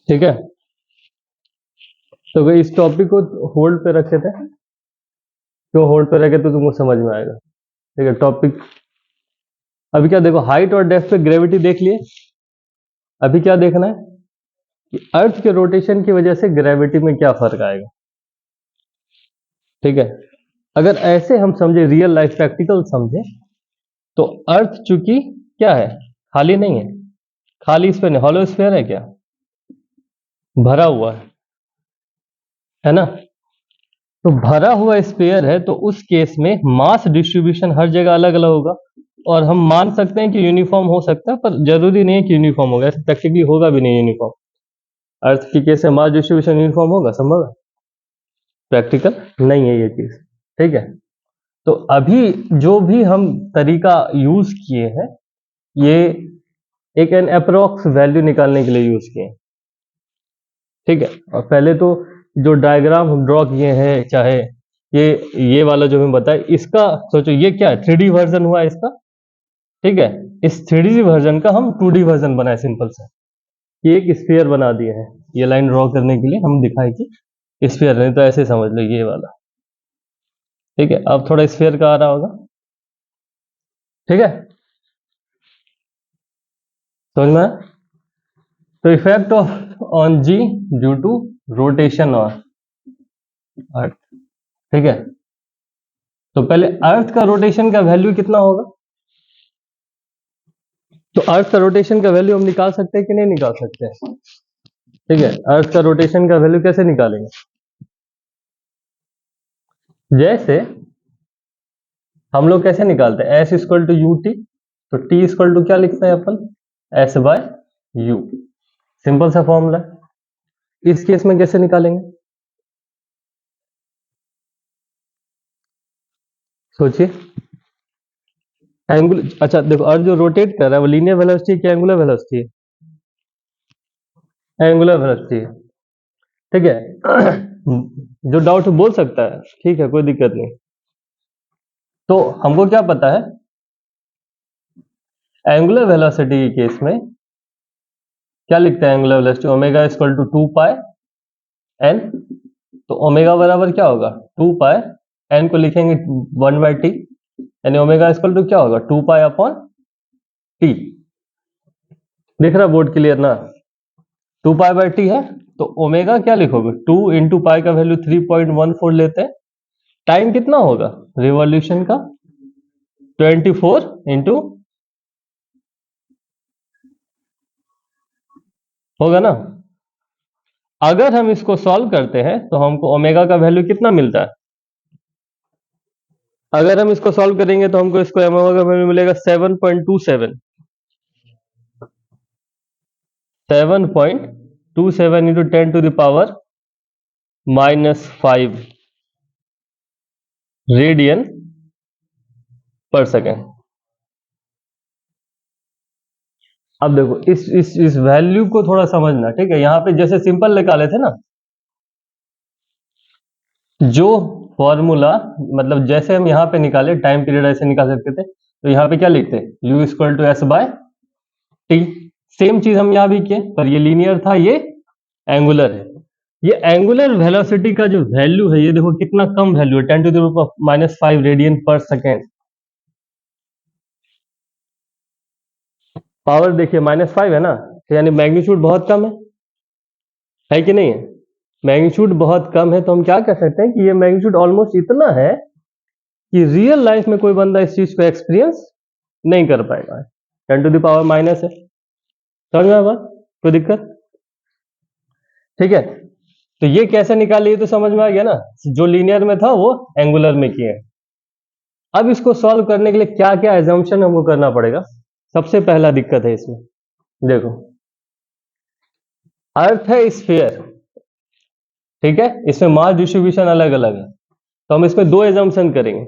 ठीक है, तो इस टॉपिक को होल्ड पे रखे थे, क्यों होल्ड पे रखे तो तुमको समझ में आएगा। ठीक है, टॉपिक अभी क्या देखो, हाइट और डेप्थ पे ग्रेविटी देख लिए। अभी क्या देखना है कि अर्थ के रोटेशन की वजह से ग्रेविटी में क्या फर्क आएगा। ठीक है, अगर ऐसे हम समझे, रियल लाइफ प्रैक्टिकल समझे, तो अर्थ चूंकि क्या है, खाली नहीं है, खाली स्फीयर नहीं, हॉलो स्फीयर है, क्या भरा हुआ है ना। तो भरा हुआ स्फीयर है, तो उस केस में मास डिस्ट्रीब्यूशन हर जगह अलग अलग होगा, और हम मान सकते हैं कि यूनिफॉर्म हो सकता है, पर जरूरी नहीं है कि यूनिफॉर्म होगा, ऐसे प्रैक्टिकली होगा भी नहीं यूनिफॉर्म। अर्थ की केस में मास डिस्ट्रीब्यूशन यूनिफॉर्म होगा, संभव है? प्रैक्टिकल नहीं है ये चीज। ठीक है, तो अभी जो भी हम तरीका यूज किए हैं, ये एक एन अप्रोक्स वैल्यू निकालने के लिए यूज किए हैं। ठीक है, और पहले तो जो डायग्राम हम ड्रॉ किए हैं, चाहे ये वाला जो मैं बताया, इसका सोचो ये क्या है, 3D वर्जन हुआ इसका। ठीक है, इस 3D वर्जन का हम 2D वर्जन बनाए सिंपल सा, ये एक स्फीयर बना दिए हैं। ये लाइन ड्रॉ करने के लिए हम दिखाए कि स्फीयर, नहीं तो ऐसे समझ लो ये वाला। ठीक है, अब थोड़ा स्फीयर का आ रहा होगा। ठीक है, समझ में आया? तो effect of on g due to rotation of earth. ठीक है, तो पहले अर्थ का रोटेशन का वैल्यू कितना होगा, तो अर्थ का रोटेशन का वैल्यू हम निकाल सकते हैं कि नहीं निकाल सकते हैं? ठीक है, अर्थ का रोटेशन का वैल्यू कैसे निकालेंगे? जैसे हम लोग कैसे निकालते हैं, s equal to u t, तो टी इक्वल टू क्या लिखते हैं अपन, एस बाय यू। सिंपल सा फॉर्मूला। इस केस में कैसे निकालेंगे, सोचिए। एंगुलर, अच्छा देखो, अर्थ जो रोटेट कर रहा है वो लीनियर वेलोसिटी है कि एंगुलर वेलोसिटी है? एंगुलर वेलोसिटी है। ठीक है, जो डाउट बोल सकता है, ठीक है, कोई दिक्कत नहीं। तो हमको क्या पता है, एंगुलर वेलोसिटी के केस में क्या लिखते हैं, angular velocity omega equal to 2 pi n. तो ओमेगा बराबर क्या होगा, 2 पाई, एन को लिखेंगे 1 बाई टी, यानी ओमेगा इक्वल टू क्या होगा, 2 पाई अपॉन टी। दिख रहा बोर्ड क्लियर ना? 2 पाई बाई टी है, तो ओमेगा क्या लिखोगे, 2 इंटू पाई का वैल्यू 3.14 लेते हैं। टाइम कितना होगा रिवॉल्यूशन का, 24 इंटू, होगा ना। अगर हम इसको सॉल्व करते हैं तो हमको ओमेगा का वैल्यू कितना मिलता है, अगर हम इसको सॉल्व करेंगे तो हमको इसको ओमेगा का वैल्यू मिलेगा 7.27, 7.27 into 10 to the power -5 radian पर सेकेंड। अब देखो इस वैल्यू को थोड़ा समझना। ठीक है, यहां पे जैसे सिंपल निकाले थे ना, जो फॉर्मूला, मतलब जैसे हम यहाँ पे निकाले टाइम पीरियड ऐसे निकाल सकते थे, तो यहाँ पे क्या लिखते, u equal to s by t. Same चीज हम यहाँ भी किए, पर ये लीनियर था, ये एंगुलर है। ये एंगुलर वेलोसिटी का जो वैल्यू है, ये देखो कितना कम वैल्यू है, 10 टू द पावर -5 रेडियन पर सेकेंड। पावर देखिए -5 है ना, तो यानी मैग्नीट्यूड बहुत कम है कि नहीं है? मैग्नीट्यूड बहुत कम है, तो हम क्या कह सकते हैं कि ये मैग्नीट्यूड ऑलमोस्ट इतना है कि रियल लाइफ में कोई बंदा इस चीज को एक्सपीरियंस नहीं कर पाएगा। 10 टू द पावर माइनस है, समझ में आया बात? कोई दिक्कत? ठीक है, तो ये कैसे निकाली, तो समझ में आ गया ना, जो लीनियर में था वो एंगुलर में किए। अब इसको सॉल्व करने के लिए क्या क्या एजम्पशन हमको करना पड़ेगा। सबसे पहला दिक्कत है इसमें, देखो, अर्थ है स्फीयर, ठीक है, इसमें मास डिस्ट्रीब्यूशन अलग अलग है, तो हम इसमें दो एजम्पशन करेंगे।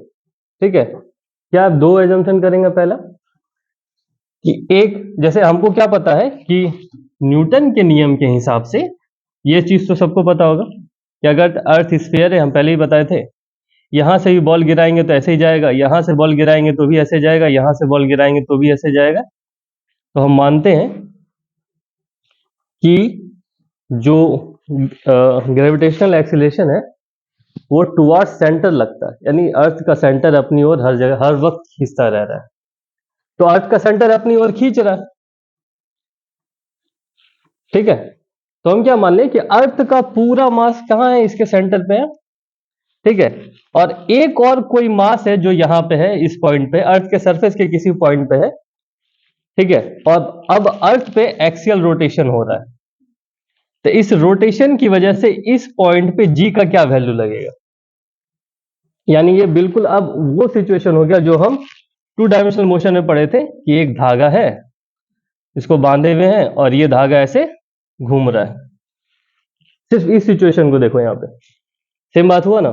ठीक है, क्या दो एजम्पशन करेंगे, पहला कि एक, जैसे हमको क्या पता है कि न्यूटन के नियम के हिसाब से, ये चीज तो सबको पता होगा कि अगर अर्थ स्फीयर है, हम पहले ही बताए थे, यहां से भी बॉल गिराएंगे तो ऐसे ही जाएगा, यहां से बॉल गिराएंगे तो भी ऐसे जाएगा, यहां से बॉल गिराएंगे तो भी ऐसे जाएगा। तो हम मानते हैं कि जो ग्रेविटेशनल एक्सीलरेशन है वो टुवर्ड्स सेंटर लगता है, यानी अर्थ का सेंटर अपनी ओर हर जगह हर वक्त खींचता रह रहा है। तो अर्थ का सेंटर अपनी ओर खींच रहा है, ठीक है। तो हम क्या मान लें कि अर्थ का पूरा मास कहाँ है, इसके सेंटर पे है, ठीक है। और एक और कोई मास है जो यहाँ पे है, इस पॉइंट पे, अर्थ के सरफेस के किसी पॉइंट पे है, ठीक है। और अब अर्थ पे एक्सियल रोटेशन हो रहा है, तो इस रोटेशन की वजह से इस पॉइंट पे जी का क्या वैल्यू लगेगा। यानी ये बिल्कुल अब वो सिचुएशन हो गया जो हम 2 डायमेंशनल मोशन में पढ़े थे कि एक धागा है, इसको बांधे हुए हैं और ये धागा ऐसे घूम रहा है। सिर्फ इस सिचुएशन को देखो, यहाँ पे सेम बात हुआ ना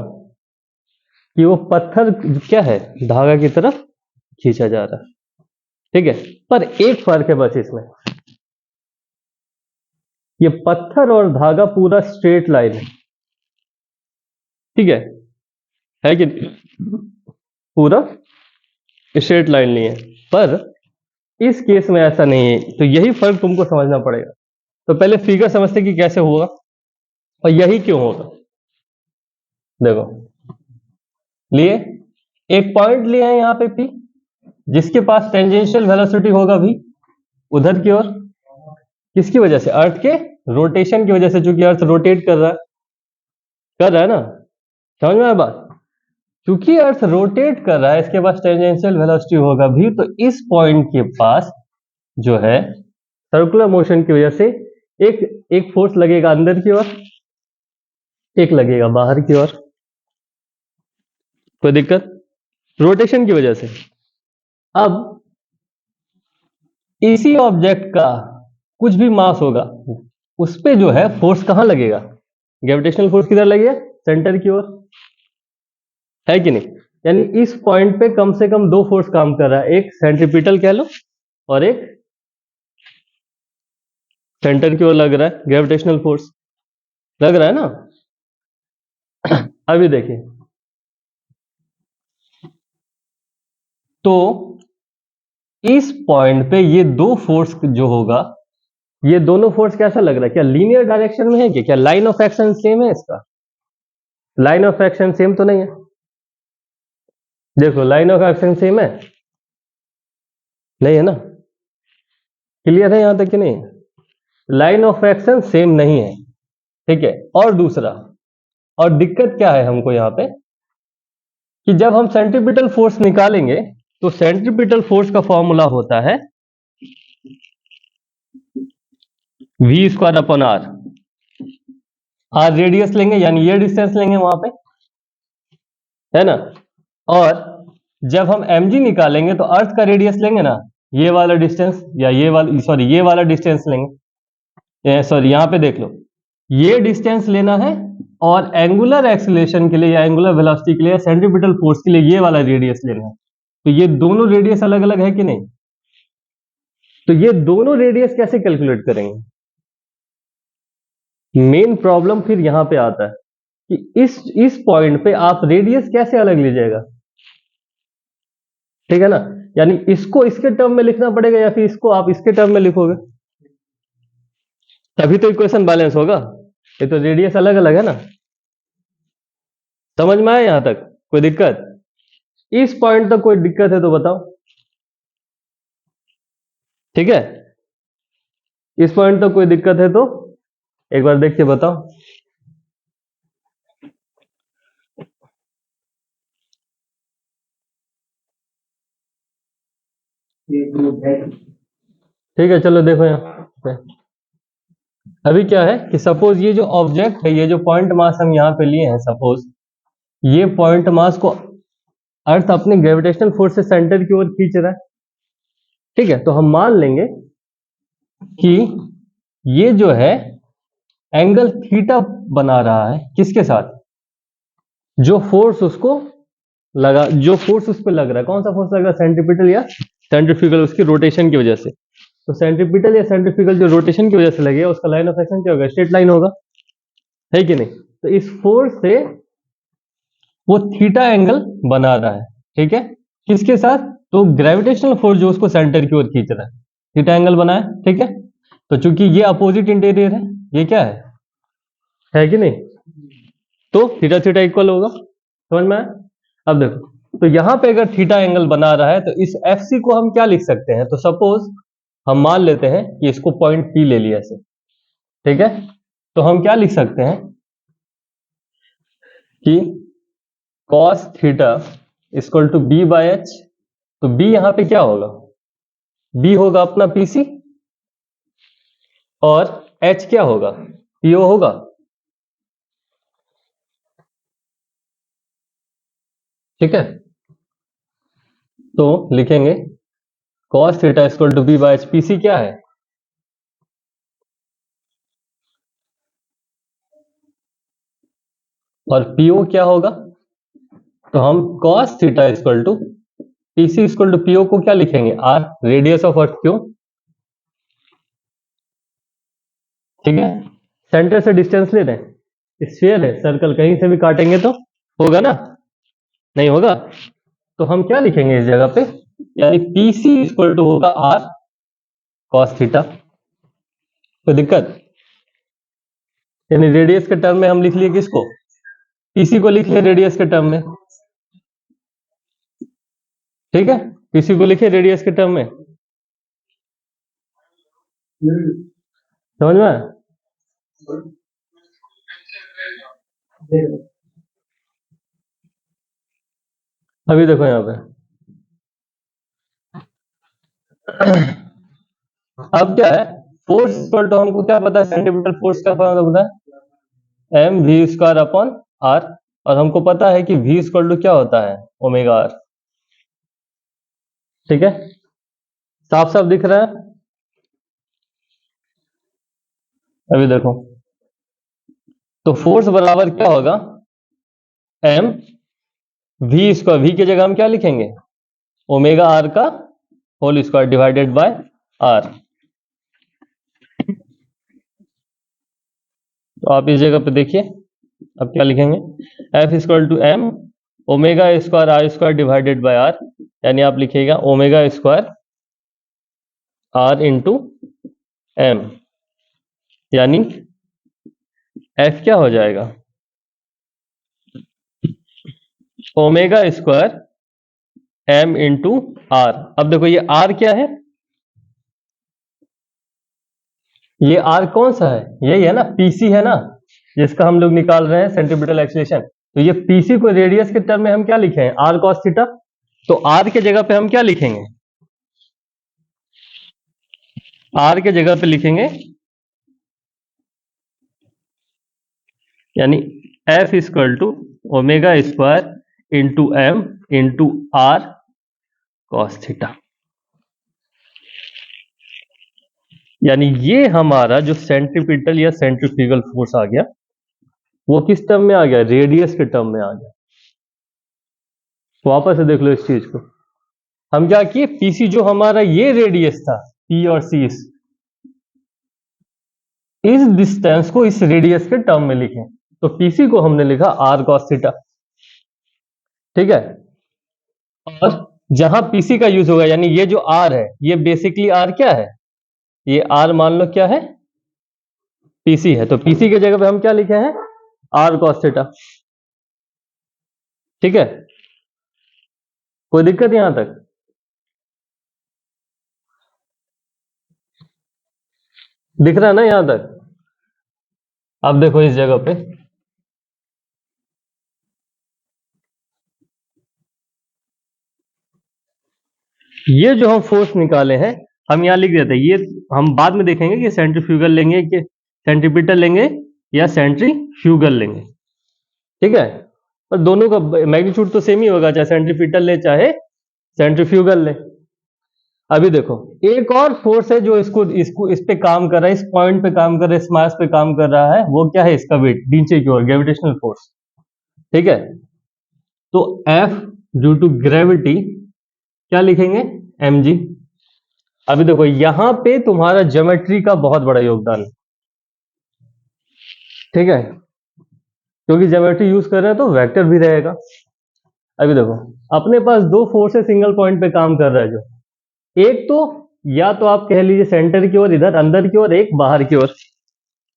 कि वो पत्थर क्या है, धागा की तरफ खींचा जा रहा है, ठीक है। पर एक फर्क है बस इसमें, ये पत्थर और धागा पूरा स्ट्रेट लाइन है, ठीक है कि पूरा स्ट्रेट लाइन नहीं है। पर इस केस में ऐसा नहीं है, तो यही फर्क तुमको समझना पड़ेगा। तो पहले फिगर समझते कि कैसे होगा और यही क्यों होगा। देखो, लिए एक पॉइंट लिए हैं यहाँ पे P, जिसके पास टेंजेंशियल वेलोसिटी होगा V उधर की ओर, किसकी वजह से, अर्थ के रोटेशन की वजह से, चूंकि अर्थ रोटेट कर रहा है ना, समझ में आया बात। क्योंकि अर्थ रोटेट कर रहा है, इसके पास टेंजेंशियल वेलोसिटी होगा भी, तो इस पॉइंट के पास जो है सर्कुलर मोशन की वजह से एक फोर्स लगेगा अंदर की ओर, एक लगेगा बाहर की ओर। कोई दिक्कत, रोटेशन की वजह से। अब इसी ऑब्जेक्ट का कुछ भी मास होगा, उस पे जो है फोर्स कहां लगेगा, ग्रेविटेशनल फोर्स किधर लगेगा, सेंटर की ओर, है कि नहीं। यानी इस पॉइंट पे कम से कम दो फोर्स काम कर रहा है, एक सेंट्रीपिटल कह लो और एक सेंटर की ओर लग रहा है, ग्रेविटेशनल फोर्स लग रहा है ना। अभी देखिए, तो इस पॉइंट पे ये दो फोर्स जो होगा, ये दोनों फोर्स कैसा लग रहा है, क्या लीनियर डायरेक्शन में है क्या लाइन ऑफ एक्शन सेम है, इसका लाइन ऑफ एक्शन सेम तो नहीं है। देखो, लाइन ऑफ एक्शन सेम है, नहीं है ना, क्लियर है यहां तक कि नहीं, लाइन ऑफ एक्शन सेम नहीं है, ठीक है। और दूसरा, और दिक्कत क्या है हमको यहां पे, कि जब हम सेंट्रीपिटल फोर्स निकालेंगे तो सेंट्रीपिटल फोर्स का फॉर्मूला होता है V²/R। R रेडियस लेंगे, यानी ये डिस्टेंस लेंगे वहां पे, है ना। और जब हम mg निकालेंगे तो अर्थ का रेडियस लेंगे ना, ये वाला डिस्टेंस, या ये वाला डिस्टेंस लेंगे, सॉरी यहां पे देख लो, ये डिस्टेंस लेना है, और एंगुलर एक्सीलरेशन के लिए या एंगुलर वेलोसिटी के लिए या सेंट्रीपिटल फोर्स के लिए ये वाला रेडियस लेना है। तो ये दोनों रेडियस अलग अलग है कि नहीं, तो ये दोनों रेडियस कैसे कैलकुलेट करेंगे। मेन प्रॉब्लम फिर यहां पे आता है कि इस पॉइंट पे आप रेडियस कैसे अलग लीजिएगा, ठीक है ना। यानी इसको इसके टर्म में लिखना पड़ेगा, या फिर इसको आप इसके टर्म में लिखोगे, तभी तो इक्वेशन बैलेंस होगा। ये तो रेडियस अलग अलग है ना, समझ में आया यहां तक, कोई दिक्कत, इस पॉइंट तक कोई दिक्कत है तो बताओ, ठीक है। इस पॉइंट तक कोई दिक्कत है तो एक बार देख के बताओ। ठीक है, चलो देखो यहाँ अभी क्या है कि सपोज ये जो ऑब्जेक्ट है, ये जो पॉइंट मास हम यहाँ पे लिए हैं, सपोज ये पॉइंट मास को अर्थ अपने ग्रेविटेशनल फोर्स से सेंटर की ओर खींच रहा है, ठीक है। तो हम मान लेंगे कि ये जो है एंगल थीटा बना रहा है, किसके साथ, जो फोर्स उसको लगा, जो फोर्स उस पर लग रहा है, कौन सा फोर्स लग रहा है, सेंट्रीपिटल या सेंट्रीफ्यूगल, उसकी रोटेशन की वजह से। तो सेंट्रीपिटल या सेंट्रीफ्यूगल जो रोटेशन की वजह से लगेगा, उसका लाइन ऑफ एक्शन क्या होगा, स्ट्रेट लाइन होगा, है कि नहीं। तो इस फोर्स से वो थीटा एंगल बना रहा है, ठीक है, किसके साथ, तो ग्रेविटेशनल फोर्स जो उसको सेंटर की ओर खींच रहा है, थीटा एंगल बना है, ठीक है। तो चूंकि ये अपोजिट इंटीरियर है, ये क्या है, है कि नहीं? तो थीटा थीटा इक्वल होगा, समझ में आया? अब देखो, तो यहां पे अगर थीटा एंगल बना रहा है तो इस एफ सी को हम क्या लिख सकते हैं? तो सपोज हम मान लेते हैं कि इसको पॉइंट पी ले लिया ऐसे, ठीक है? तो हम क्या लिख सकते हैं कि cos theta equal to b by h. तो बी यहां पे क्या होगा? बी होगा अपना पीसी, और एच क्या होगा? पीओ होगा। ठीक है, तो लिखेंगे cos theta equal to b by h. PC क्या है? और पीओ क्या होगा? तो हम cos theta equal to PC equal to PO को क्या लिखेंगे? R, radius of earth. क्यों? ठीक है, सेंटर से डिस्टेंस ले रहे हैं, स्फीयर है, सर्कल, कहीं से भी काटेंगे तो होगा ना? नहीं होगा? तो हम क्या लिखेंगे इस जगह पे? यानी पीसी इक्वल टू होगा आर कॉस थीटा। कोई दिक्कत? यानी रेडियस के टर्म में हम लिख लिए किसको? पीसी को लिख लिए रेडियस के टर्म में। ठीक है, पीसी को लिखे रेडियस के टर्म में। समझ में आया? अभी देखो यहां पे अब क्या है? फोर्स इक्वल टू, हमको क्या पता है? सेंटीमीटर फोर्स का फॉर्मूला पता है, m v square upon r. और हमको पता है कि वी इक्वल टू क्या होता है? Omega r. ठीक है, साफ साफ दिख रहा है? अभी देखो, तो फोर्स बराबर क्या होगा? एम वी स्क्वायर, वी की जगह हम क्या लिखेंगे? ओमेगा आर का whole square divided by r. तो आप इस जगह पे देखिए, अब क्या लिखेंगे? F equal to m omega square r square divided by r. यानी आप लिखिएगा omega square r into m. यानी एफ क्या हो जाएगा? Omega square m into r. अब देखो ये आर क्या है? ये आर कौन सा है? यही है ना, पीसी है ना, जिसका हम लोग निकाल रहे हैं सेंटीमीटर एक्सीलरेशन। तो ये पीसी को रेडियस के टर्म में हम क्या लिखे हैं? R cos theta. तो आर के जगह पे हम क्या लिखेंगे? आर के जगह पे लिखेंगे यानी F equal to omega square into m into r cos theta. यानी ये हमारा जो सेंट्रीपिटल या सेंट्रीफ्यूगल फोर्स आ गया, वो किस टर्म में आ गया? रेडियस के टर्म में आ गया। वापस से देख लो इस चीज को। हम क्या किए? पीसी जो हमारा ये रेडियस था, पी और सी, इस डिस्टेंस को इस रेडियस के टर्म में लिखें। तो पीसी को हमने लिखा आर कॉस थीटा। ठीक है, और जहां पीसी का यूज होगा, यानी ये जो आर है, ये बेसिकली आर क्या है? ये आर मान लो क्या है? पीसी है। तो पीसी की जगह पे हम क्या लिखे हैं? R cos theta. ठीक है, कोई दिक्कत यहां तक? दिख रहा है ना यहां तक? अब देखो इस जगह पे, ये जो हम फोर्स निकाले हैं, हम यहां लिख देते हैं। ये हम बाद में देखेंगे कि सेंट्रीफ्यूगल लेंगे कि सेंट्रीपिटल लेंगे या सेंट्रीफ्यूगल लेंगे। ठीक है, और दोनों का मैग्नीट्यूड तो सेम ही होगा, चाहे सेंट्रीपिटल ले चाहे सेंट्रीफ्यूगल ले। अभी देखो, एक और फोर्स है जो इसको इसको इस पे काम कर रहा है, इस पॉइंट पे काम कर रहा है, इस मास पे काम कर रहा है। वो क्या है? इसका वेट नीचे की ओर, ग्रेविटेशनल फोर्स। ठीक है, तो F ड्यू टू ग्रेविटी क्या लिखेंगे? mg। अभी देखो, यहां पे तुम्हारा ज्योमेट्री का बहुत बड़ा योगदान है। ठीक है, क्योंकि ज्योमेट्री यूज कर रहे हैं तो वेक्टर भी रहेगा। अभी देखो, अपने पास दो फोर्स है, सिंगल पॉइंट पे काम कर रहा है। जो एक तो, या तो आप कह लीजिए सेंटर की ओर, इधर अंदर की ओर, एक बाहर की ओर।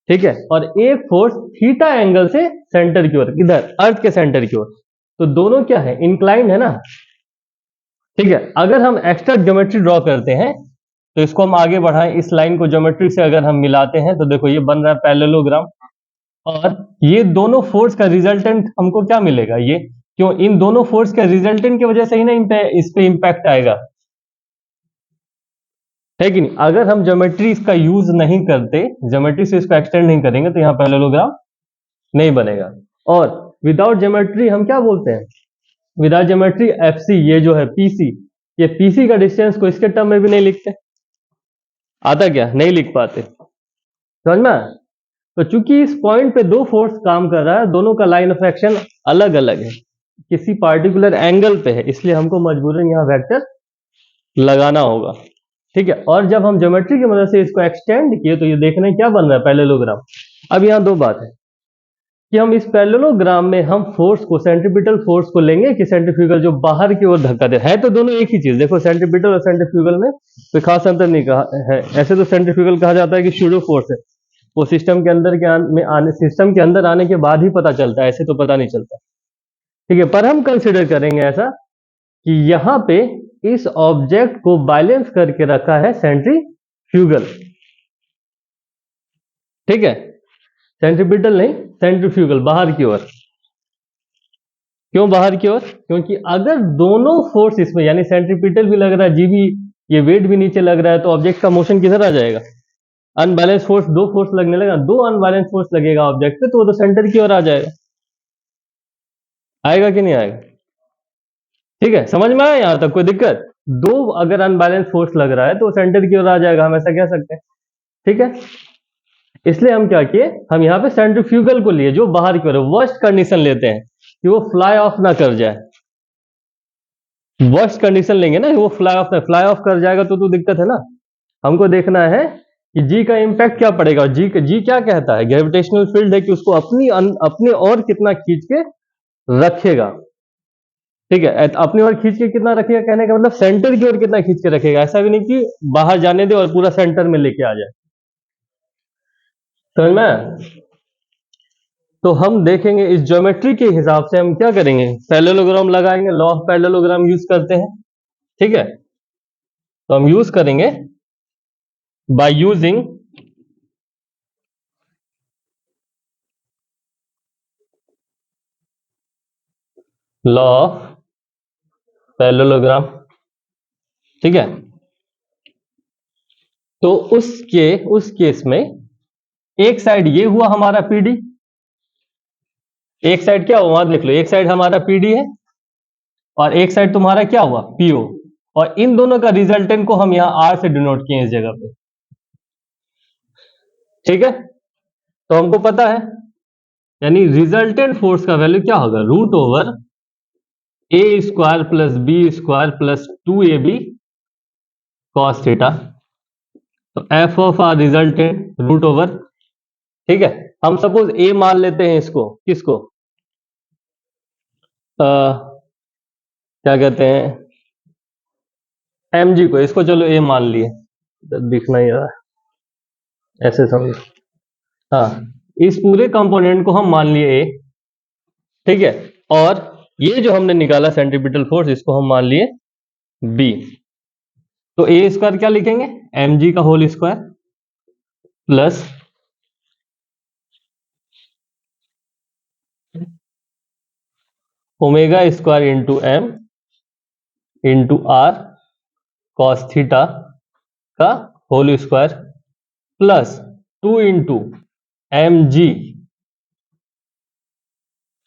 ठीक है, और एक फोर्स थीटा एंगल से सेंटर की ओर, इधर अर्थ के सेंटर की ओर। तो दोनों क्या है, इंक्लाइंड है ना। ठीक है, अगर हम एक्स्ट्रा ज्योमेट्री ड्रॉ करते हैं तो इसको हम आगे बढ़ाएं, इस लाइन को ज्योमेट्री से अगर हम मिलाते हैं तो देखो ये बन रहा है पैरेललोग्राम। और ये दोनों फोर्स का रिजल्टेंट हमको क्या मिलेगा, ये क्यों, इन दोनों फोर्स के रिजल्टेंट की वजह से ही ना इस पे इंपैक्ट आएगा, है कि नहीं। अगर हम ज्योमेट्री इसका यूज नहीं करते, ज्योमेट्री से इसको एक्सटेंड नहीं करेंगे तो यहाँ पैरेललोग्राम नहीं बनेगा। और विदाउट ज्योमेट्री हम क्या बोलते हैं, विदाउट ज्योमेट्री एफसी, ये जो है पीसी, ये पीसी का डिस्टेंस को इसके टर्म में भी नहीं लिखते, आता क्या, नहीं लिख पाते, समझ में आया? तो चूंकि इस पॉइंट पे दो फोर्स काम कर रहा है, दोनों का लाइन ऑफ एक्शन अलग अलग है, किसी पार्टिकुलर एंगल पे है, इसलिए हमको मजबूरन यहाँ वेक्टर लगाना होगा। ठीक है, और जब हम ज्योमेट्री की मदद से इसको एक्सटेंड किए तो ये देखने क्या बन रहा है, पैरेललोग्राम। अब यहाँ दो बात है कि हम इस पैरेललोग्राम में हम फोर्स को, सेंट्रीपिटल फोर्स को लेंगे कि सेंट्रीफ्यूगल जो बाहर की ओर धक्का दे, है तो दोनों एक ही चीज। देखो सेंट्रीपिटल और सेंट्रीफ्यूगल में कोई खास अंतर नहीं कहा है। ऐसे तो सेंट्रीफ्यूगल कहा जाता है कि सूडो फोर्स है, वो सिस्टम के अंदर सिस्टम के अंदर आने के बाद ही पता चलता है, ऐसे तो पता नहीं चलता। ठीक है, पर हम कंसिडर करेंगे ऐसा कि यहाँ पे इस ऑब्जेक्ट को बैलेंस करके रखा है सेंट्रीफ्यूगल। ठीक है, सेंट्रीपिटल नहीं, सेंट्रीफ्यूगल, बाहर की ओर। क्यों बाहर की ओर, क्योंकि अगर दोनों फोर्स इसमें, यानी सेंट्रीपिटल भी लग रहा है, जी भी, ये वेट भी नीचे लग रहा है, तो ऑब्जेक्ट का मोशन किधर आ जाएगा, अनबैलेंस फोर्स, दो फोर्स लगने लगा, दो अनबैलेंस फोर्स लगेगा ऑब्जेक्ट पे, तो वो तो सेंटर की ओर आ जाएगा। आएगा कि नहीं आएगा, ठीक है, समझ में आया यहां तक, कोई दिक्कत। दो अगर अनबैलेंस फोर्स लग रहा है तो सेंटर की ओर आ जाएगा, हम ऐसा कह सकते हैं। ठीक है, इसलिए हम क्या किए, हम यहाँ पे सेंट्रीफ्यूगल को लिए जो बाहर की ओर है। वर्स्ट कंडीशन लेते हैं कि वो फ्लाई ऑफ ना कर जाए, वर्स्ट कंडीशन लेंगे ना, वो फ्लाई ऑफ कर जाएगा तो दिक्कत है ना। हमको देखना है कि जी का इंपैक्ट क्या पड़ेगा। जी क्या कहता है, ग्रेविटेशनल फील्ड है कि उसको अपने और कितना खींच के रखेगा। ठीक है, अपनी ओर खींच के कितना रखेगा, कहने का मतलब सेंटर की ओर कितना खींच के रखेगा, ऐसा भी नहीं कि बाहर जाने दे और पूरा सेंटर में लेके आ जाए, समझ में। तो हम देखेंगे इस ज्योमेट्री के हिसाब से हम क्या करेंगे, पैरेललोग्राम लगाएंगे, लॉ ऑफ पैरेललोग्राम यूज करते हैं। ठीक है, तो हम यूज करेंगे by using law of parallelogram. ठीक है, तो उस केस में एक साइड ये हुआ हमारा पीडी, एक साइड क्या हुआ वहां देख लो, एक साइड हमारा पीडी है और एक साइड तुम्हारा क्या हुआ, पीओ। और इन दोनों का रिजल्टेंट को हम यहां आर से डिनोट किए इस जगह पे। ठीक है, तो हमको पता है, यानी रिजल्टेंट फोर्स का वैल्यू क्या होगा, root over a square plus b square plus 2ab cos theta. तो F of R resultant root over, ठीक है, हम सपोज ए मान लेते हैं इसको, किसको, क्या कहते हैं, एम जी को, इसको चलो ए मान लिए, दिखना ही रहा है, ऐसे समझो। हाँ, इस पूरे कंपोनेंट को हम मान लिए ए। ठीक है, और ये जो हमने निकाला सेंट्रीपिटल फोर्स, इसको हम मान लिए बी। तो ए स्क्वायर क्या लिखेंगे, एम जी का whole square plus omega square into m into r cos theta का whole square plus 2 into m g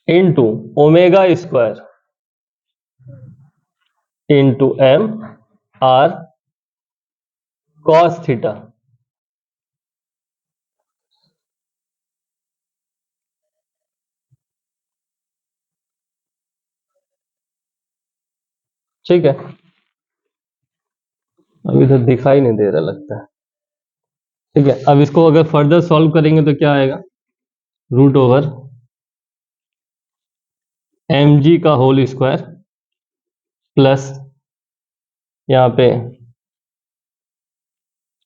into omega square into m r cos theta. ठीक है, अभी तो दिखाई नहीं दे रहा लगता है। ठीक है, अब इसको अगर फर्दर सॉल्व करेंगे तो क्या आएगा, रूट ओवर एम जी का होल स्क्वायर प्लस यहाँ पे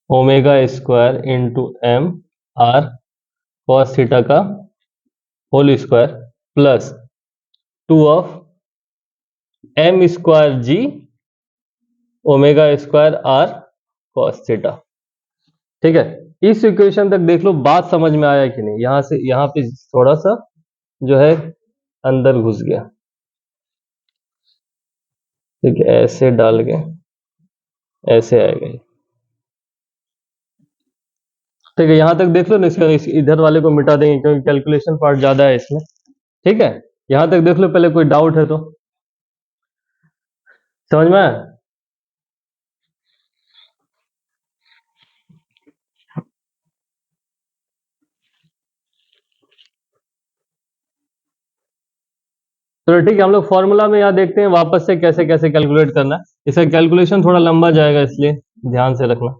omega square into m r cos theta का whole square plus 2 of m square g omega square are cos theta. ठीक है, इस इक्वेशन तक देख लो, बात समझ में आया कि नहीं? यहां से यहां पे थोड़ा सा जो है अंदर घुस गया। ठीक है, ऐसे डाल के ऐसे आएगा। ठीक है, यहां तक देख लो ना, इधर वाले को मिटा देंगे क्योंकि कैलकुलेशन पार्ट ज्यादा है इसमें। ठीक है, यहां तक देख लो, पहले कोई डाउट है तो समझ में आया? तो ठीक है, हम लोग फॉर्मूला में यहाँ देखते हैं वापस से कैसे कैसे कैलकुलेट करना है। इसका कैलकुलेशन थोड़ा लंबा जाएगा, इसलिए ध्यान से रखना।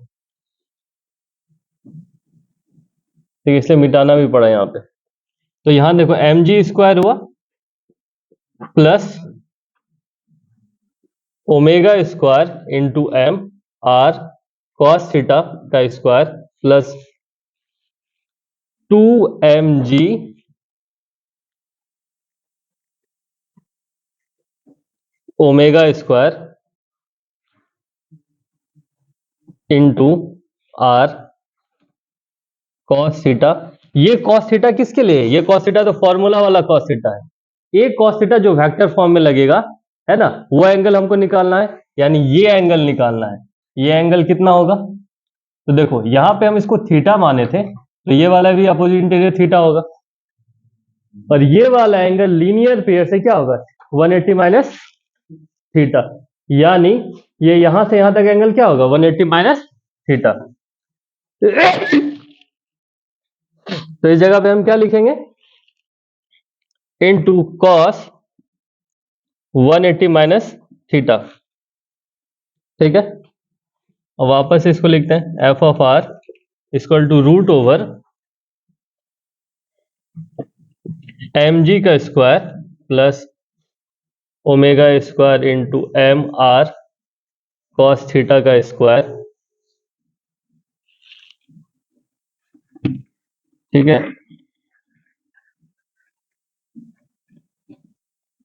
ठीक है, इसलिए मिटाना भी पड़ा यहाँ पे। तो यहाँ देखो एम जी स्क्वायर हुआ plus omega square into m r cos theta का square plus 2mg omega square into r cos theta. ये कॉस थीटा किसके लिए है? ये कॉस थीटा तो फॉर्मूला वाला कॉस थीटा है। एक कॉस थीटा जो वेक्टर फॉर्म में लगेगा, है ना, वो एंगल हमको निकालना है, यानी ये एंगल निकालना है। ये एंगल कितना होगा? तो देखो यहां पे हम इसको थीटा माने थे, तो ये वाला भी अपोजिट इंटीरियर थीटा होगा, और ये वाला एंगल लीनियर पेयर से क्या होगा? 180 माइनस थीटा, यानी ये यहां से यहां तक एंगल क्या होगा? 180 माइनस थीटा। तो इस जगह पे हम क्या लिखेंगे? Into cos 180 minus theta. ठीक है, और वापस से इसको लिखते हैं F of R equal to root over m g का square plus omega square into m r cos theta का स्क्वायर। ठीक है,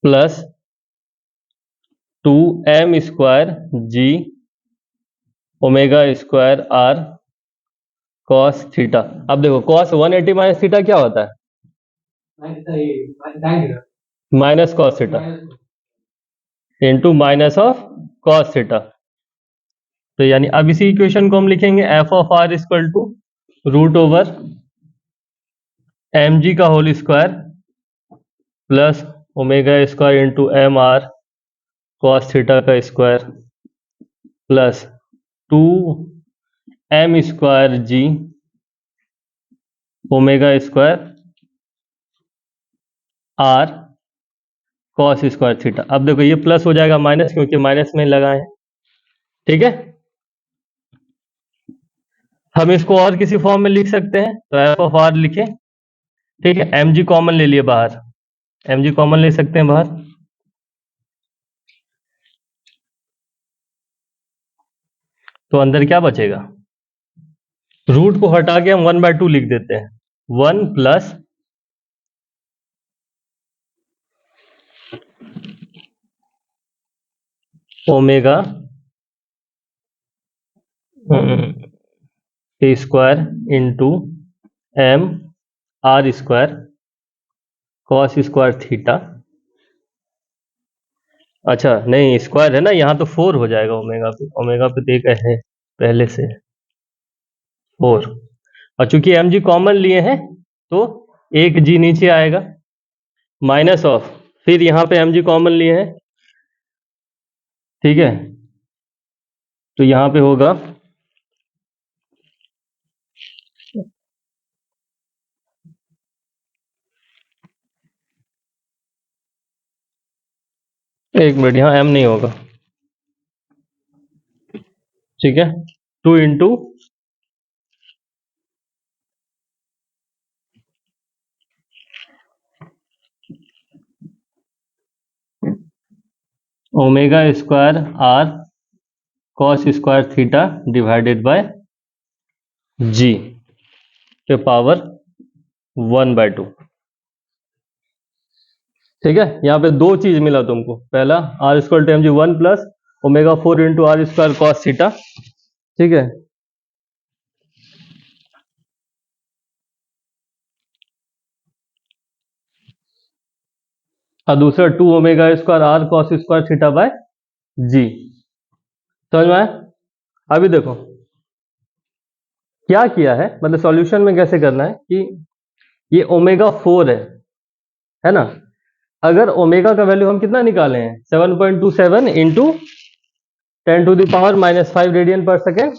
plus 2m square g omega square are cos theta. अब देखो कॉस 180 माइनस थीटा क्या होता है? Minus cos theta into minus of cos theta. तो यानी अब इसी इक्वेशन को हम लिखेंगे F of R equal to root over m g का whole square plus omega square into m r cos theta का square plus 2m square g omega square are cos square theta. अब देखो ये plus हो जाएगा minus, क्योंकि minus में लगाए हैं। ठीक है, हम इसको और किसी फॉर्म में लिख सकते हैं, तो एफ ऑफ आर लिखे। ठीक है, एम जी कॉमन ले लिए बाहर, एम जी कॉमन ले सकते हैं बाहर, तो अंदर क्या बचेगा? रूट को हटा के हम 1/2 लिख देते हैं, 1 plus omega a square into m r square cos square theta. अच्छा नहीं, स्क्वायर है ना, यहाँ तो 4 हो जाएगा ओमेगा पे तो एक है पहले से 4, और चूंकि एम जी कॉमन लिए हैं तो एक जी नीचे आएगा माइनस ऑफ, फिर यहाँ पे एम जी कॉमन लिए हैं। ठीक है, तो यहाँ पे होगा एक मिनट, यहाँ एम नहीं होगा। ठीक है, 2 into omega square are cos square theta divided by g के पावर 1/2। ठीक है, यहाँ पे दो चीज मिला तुमको, पहला आर स्क्वायर टेम g 1 plus omega 4 into r square cos theta. ठीक है, और दूसरा 2 omega square are cos square theta by g. समझ में आया? अभी देखो क्या किया है, मतलब सॉल्यूशन में कैसे करना है कि ये ओमेगा 4 है ना। अगर ओमेगा का वैल्यू हम कितना निकाले हैं 7.27 इंटू 10⁻⁻5 रेडियन पर सेकेंड,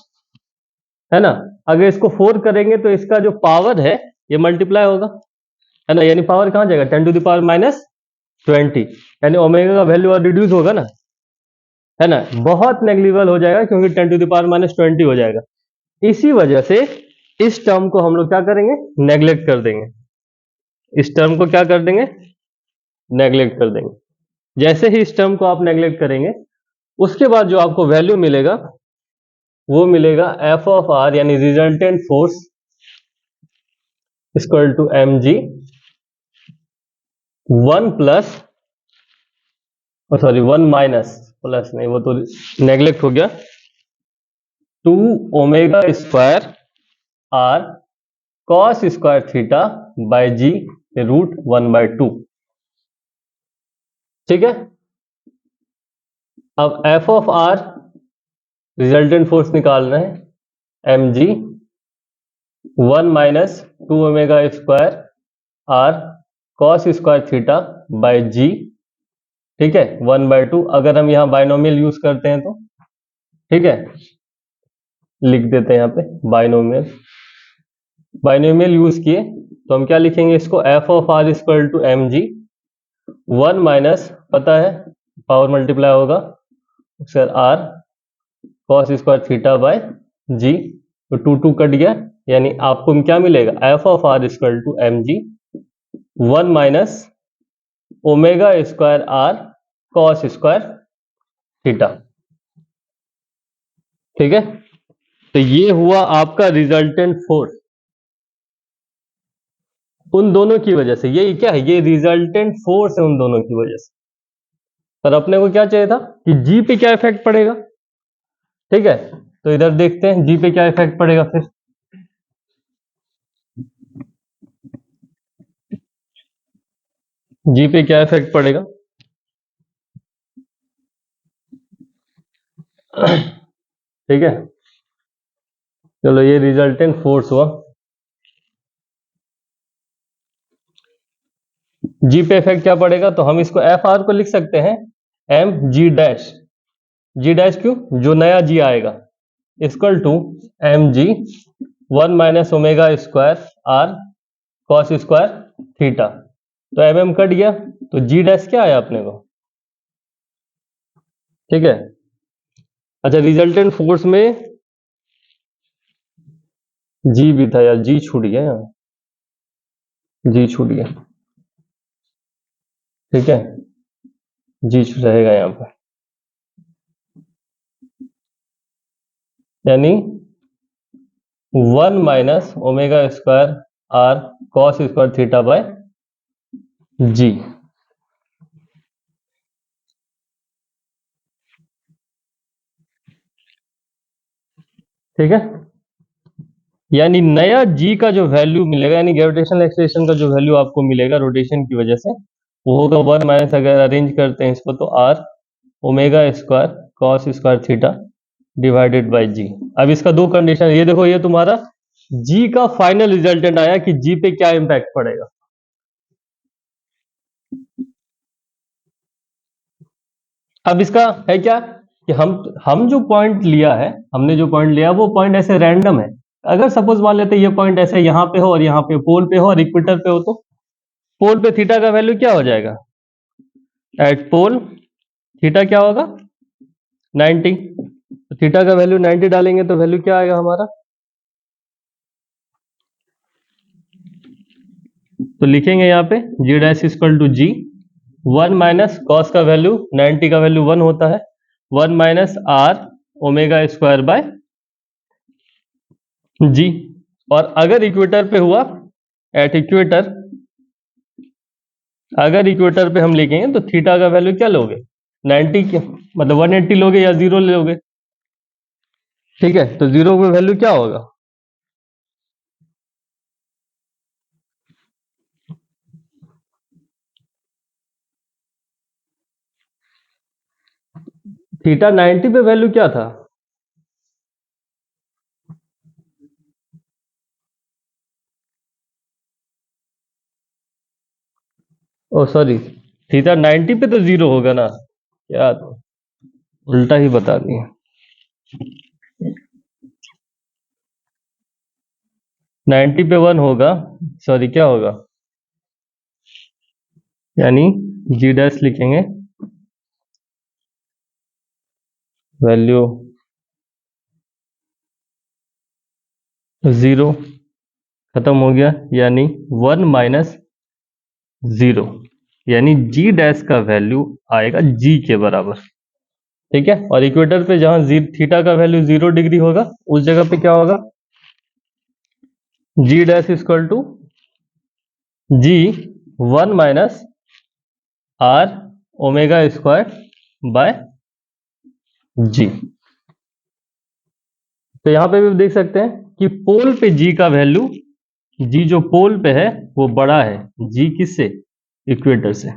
है ना। अगर इसको 4 करेंगे तो इसका जो पावर है ये मल्टीप्लाई होगा, है ना, यानी पावर कहाँ जाएगा 10⁻20, यानी ओमेगा का वैल्यू और रिड्यूस होगा ना, है ना, बहुत नेग्लिजिबल हो जाएगा क्योंकि 10⁻20 हो जाएगा। इसी वजह से इस टर्म को हम लोग क्या करेंगे, नेग्लेक्ट कर देंगे। इस टर्म को क्या कर देंगे, नेग्लेक्ट कर देंगे। जैसे ही इस टर्म को आप नेग्लेक्ट करेंगे उसके बाद जो आपको वैल्यू मिलेगा वो मिलेगा एफ ऑफ आर, यानी resultant force equal to M G 1 plus, sorry 1 minus, plus नहीं वो तो नेग्लेक्ट हो गया, 2 omega square are cos square theta by g root 1/2। ठीक है, अब F of R resultant force निकालना है, m ji 1 minus 2 omega square are cos square theta by g. ठीक है, 1/2। अगर हम यहाँ बाइनोमियल यूज करते हैं तो ठीक है, लिख देते हैं यहाँ पे बाइनोमियल। बाइनोमियल यूज किए तो हम क्या लिखेंगे इसको, F of R equal to M G 1 minus, पता है पावर मल्टीप्लाई होगा sir r cos square theta by g, तो 2 कट गया, यानी आपको क्या मिलेगा, F of R equal to M G 1 minus omega square are cos square theta. ठीक है, तो ये हुआ आपका रिजल्टेंट फोर्स उन दोनों की वजह से। ये क्या है, ये रिजल्टेंट फोर्स है उन दोनों की वजह से। पर अपने को क्या चाहिए था कि जी पे क्या इफेक्ट पड़ेगा। ठीक है, तो इधर देखते हैं जी पे क्या इफेक्ट पड़ेगा। फिर जी पे क्या इफेक्ट पड़ेगा, ठीक है, चलो ये रिजल्टेंट फोर्स हुआ। जी पे इफेक्ट क्या पड़ेगा, तो हम इसको एफ आर को लिख सकते हैं M G dash. G dash क्यों, जो नया जी आएगा equal to M G 1 minus omega square are cos square theta. तो एम एम कट गया तो जी डैश क्या आया अपने को। ठीक है, अच्छा रिजल्टेंट फोर्स में जी भी था यार, जी छूट गया यहाँ, जी छूट गया। ठीक है, जी रहेगा यहाँ पर, यानी 1 minus omega square are cos square theta by g. ठीक है, यानी नया जी का जो वैल्यू मिलेगा, यानी ग्रेविटेशनल एक्सेलरेशन का जो वैल्यू आपको मिलेगा रोटेशन की वजह से, वो होगा 1 माइनस, अगर अरेंज करते हैं इसको तो r omega square cos square theta divided by g. अब इसका दो कंडीशन, ये देखो ये तुम्हारा जी का फाइनल रिजल्टेंट आया कि जी पे क्या इंपैक्ट पड़ेगा। अब इसका है क्या कि हम जो पॉइंट लिया है, हमने जो पॉइंट लिया वो पॉइंट ऐसे रैंडम है। अगर सपोज मान लेते ये पॉइंट ऐसे यहाँ पे हो और यहाँ पे पोल पे हो और इक्वेटर पे हो, तो पोल पे थीटा का वैल्यू क्या हो जाएगा, एट पोल थीटा क्या होगा 90। तो थीटा का वैल्यू 90 डालेंगे तो वैल्यू क्या आएगा हमारा, तो लिखेंगे यहाँ पे g dash equal to g 1 minus cos का वैल्यू 90 का वैल्यू 1 होता है, 1 minus r omega square by g. और अगर इक्वेटर पे हुआ एट इक्वेटर, अगर इक्वेटर पे हम लिखेंगे तो थीटा का वैल्यू क्या लोगे, 90 के मतलब 180 लोगे या 0 लोगे। ठीक है, तो 0 का वैल्यू क्या होगा, थीटा 90 पे वैल्यू क्या था, ओ सॉरी, थीटा 90 पे तो 0 होगा ना, क्या तो उल्टा ही बता दिए। 90 पे 1 होगा, सॉरी क्या होगा, यानी जी डैश लिखेंगे, वैल्यू 0 खत्म हो गया, यानी 1 माइनस 0, यानी जी डैश का वैल्यू आएगा जी के बराबर। ठीक है, और इक्वेटर पे जहां थीटा का वैल्यू 0 डिग्री होगा उस जगह पे क्या होगा, g dash equal to g 1 minus r omega square by g. तो यहां पे भी देख सकते हैं कि पोल पे जी का वैल्यू, जी जो पोल पे है वो बड़ा है, जी किससे, इक्वेटर से।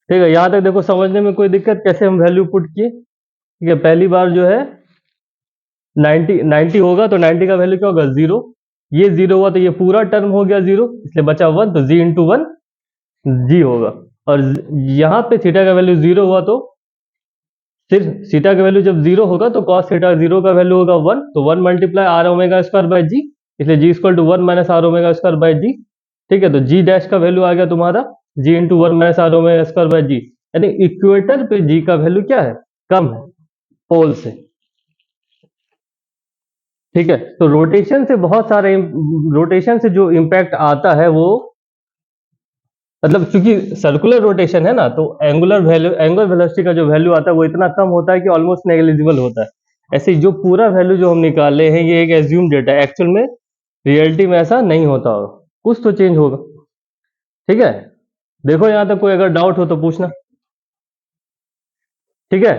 ठीक है, यहां तक देखो समझने में कोई दिक्कत, कैसे हम वैल्यू पुट किए। ठीक है, पहली बार जो है 90 होगा तो 90 का वैल्यू क्या होगा, 0, ये 0 हुआ तो ये पूरा टर्म हो गया 0, इसलिए बचा 1, तो जी इंटू 1 जी होगा। और यहां पे थीटा का वैल्यू 0 हुआ तो सिर्फ थीटा का वैल्यू जब 0 होगा तो कॉस थीटा 0 का वैल्यू होगा 1, तो 1 multiply r omega square by g, इसलिए g equal to 1 minus r omega square by g. ठीक है, तो जी डैश का वैल्यू आ गया तुम्हारा g into 1 minus r omega square by g, यानी इक्वेटर पे जी का वैल्यू क्या है, कम है पोल से। ठीक है, तो रोटेशन से बहुत सारे, रोटेशन से जो इम्पैक्ट आता है वो, मतलब क्योंकि सर्कुलर रोटेशन है ना, तो एंगुलर वैल्यू, एंगुलर वेलोसिटी का जो वैल्यू आता है वो इतना कम होता है कि ऑलमोस्ट नेग्लिजिबल होता है। ऐसे ही जो पूरा वैल्यू जो हम निकाले हैं ये एक एज्यूम डेटा है, एक्चुअल में रियलिटी में ऐसा नहीं होता होगा, कुछ तो चेंज होगा। ठीक है, देखो यहां तक कोई अगर डाउट हो तो पूछना। ठीक है,